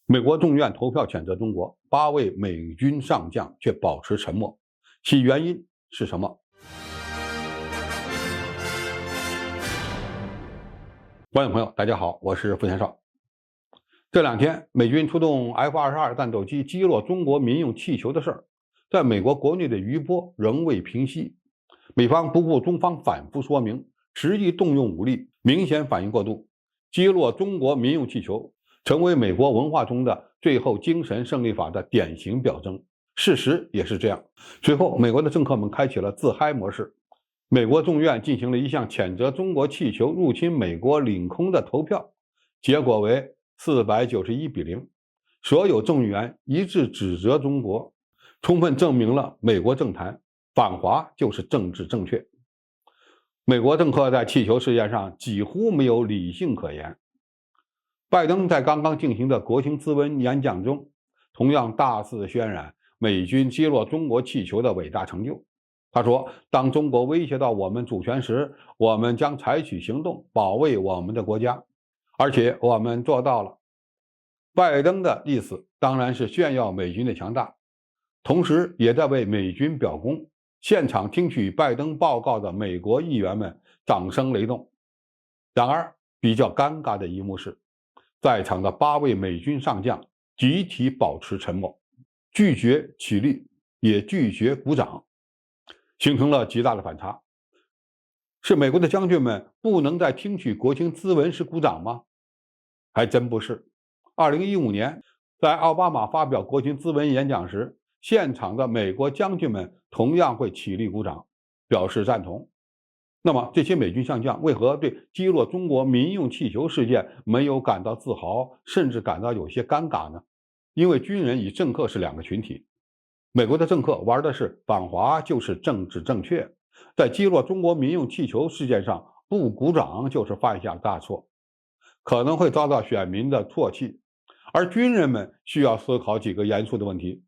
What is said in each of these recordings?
美国众议院投票谴责中国，8位美军上将却保持沉默，其原因是什么？观众朋友，大家好，我是付先少。这两天，美军出动 F-22战斗机击落中国民用气球的事儿，在美国国内的余波仍未平息。美方不顾中方反复说明，执意动用武力，明显反应过度，击落中国民用气球，成为美国文化中的最后精神胜利法的典型表征。事实也是这样。随后，美国的政客们开启了自嗨模式。美国众议院进行了一项谴责中国气球入侵美国领空的投票，结果为491-0，所有众议员一致指责中国，充分证明了美国政坛反华就是政治正确。美国政客在气球事件上几乎没有理性可言。拜登在刚刚进行的国情咨文演讲中，同样大肆渲染美军击落中国气球的伟大成就。他说，当中国威胁到我们主权时，我们将采取行动保卫我们的国家，而且我们做到了。拜登的意思当然是炫耀美军的强大，同时也在为美军表功。现场听取拜登报告的美国议员们掌声雷动。然而，比较尴尬的一幕是，在场的8位美军上将集体保持沉默，拒绝起立，也拒绝鼓掌，形成了极大的反差。是美国的将军们不能在听取国情咨文时鼓掌吗？还真不是。2015年，在奥巴马发表国情咨文演讲时，现场的美国将军们同样会起立鼓掌，表示赞同。那么，这些美军上将为何对击落中国民用气球事件没有感到自豪，甚至感到有些尴尬呢？因为军人与政客是两个群体。美国的政客玩的是反华就是政治正确，在击落中国民用气球事件上不鼓掌就是犯下大错，可能会遭到选民的唾弃。而军人们需要思考几个严肃的问题：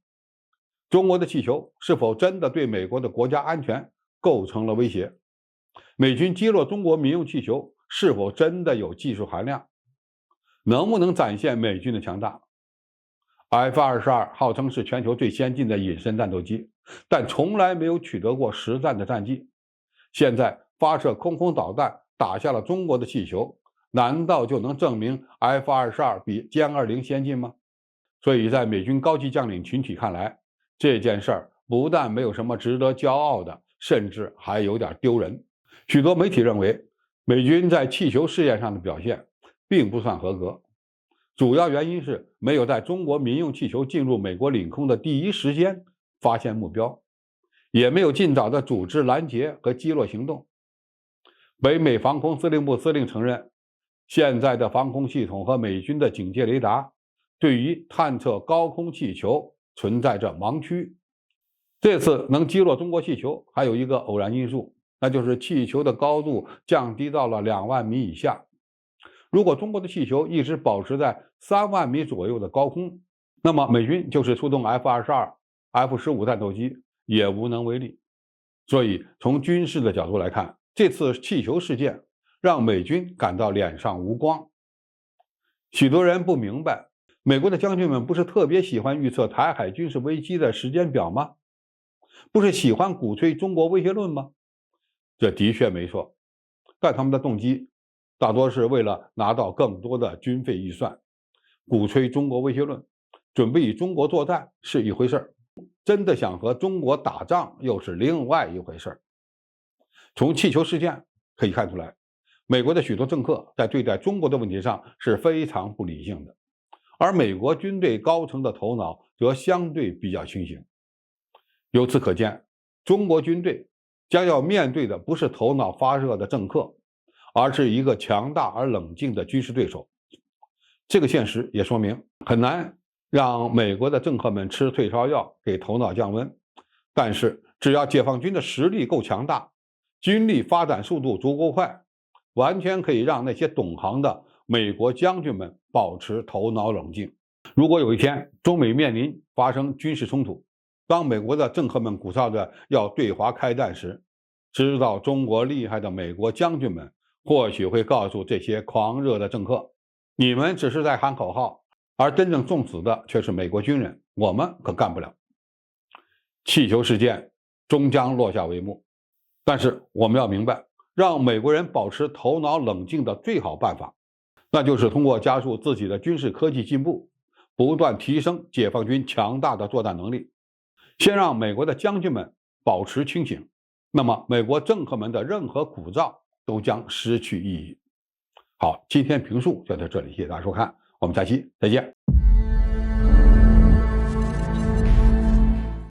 中国的气球是否真的对美国的国家安全构成了威胁？美军击落中国民用气球是否真的有技术含量？能不能展现美军的强大？F-22号称是全球最先进的隐身战斗机，但从来没有取得过实战的战绩。现在发射空空导弹打下了中国的气球，难道就能证明 F-22比歼20先进吗？所以在美军高级将领群体看来，这件事儿不但没有什么值得骄傲的，甚至还有点丢人。许多媒体认为，美军在气球事件上的表现并不算合格，主要原因是没有在中国民用气球进入美国领空的第一时间发现目标，也没有尽早的组织拦截和击落行动。北美防空司令部司令承认，现在的防空系统和美军的警戒雷达对于探测高空气球存在着盲区。这次能击落中国气球还有一个偶然因素，那就是气球的高度降低到了2万米以下。如果中国的气球一直保持在3万米左右的高空，那么美军就是出动 F-22、F-15战斗机也无能为力。所以从军事的角度来看，这次气球事件让美军感到脸上无光。许多人不明白，美国的将军们不是特别喜欢预测台海军事危机的时间表吗？不是喜欢鼓吹中国威胁论吗？这的确没错，但他们的动机大多是为了拿到更多的军费预算。鼓吹中国威胁论，准备与中国作战是一回事儿，真的想和中国打仗又是另外一回事儿。从气球事件可以看出来，美国的许多政客在对待中国的问题上是非常不理性的，而美国军队高层的头脑则相对比较清醒。由此可见，中国军队将要面对的不是头脑发热的政客，而是一个强大而冷静的军事对手。这个现实也说明，很难让美国的政客们吃退烧药给头脑降温，但是只要解放军的实力够强大，军力发展速度足够快，完全可以让那些懂行的美国将军们保持头脑冷静。如果有一天中美面临发生军事冲突，当美国的政客们鼓噪着要对华开战时，知道中国厉害的美国将军们或许会告诉这些狂热的政客，你们只是在喊口号，而真正送死的却是美国军人，我们可干不了。气球事件终将落下帷幕，但是我们要明白，让美国人保持头脑冷静的最好办法，那就是通过加速自己的军事科技进步，不断提升解放军强大的作战能力。先让美国的将军们保持清醒，那么美国政客们的任何鼓噪都将失去意义。好，今天评述就到这里，谢谢大家收看，我们下期再见。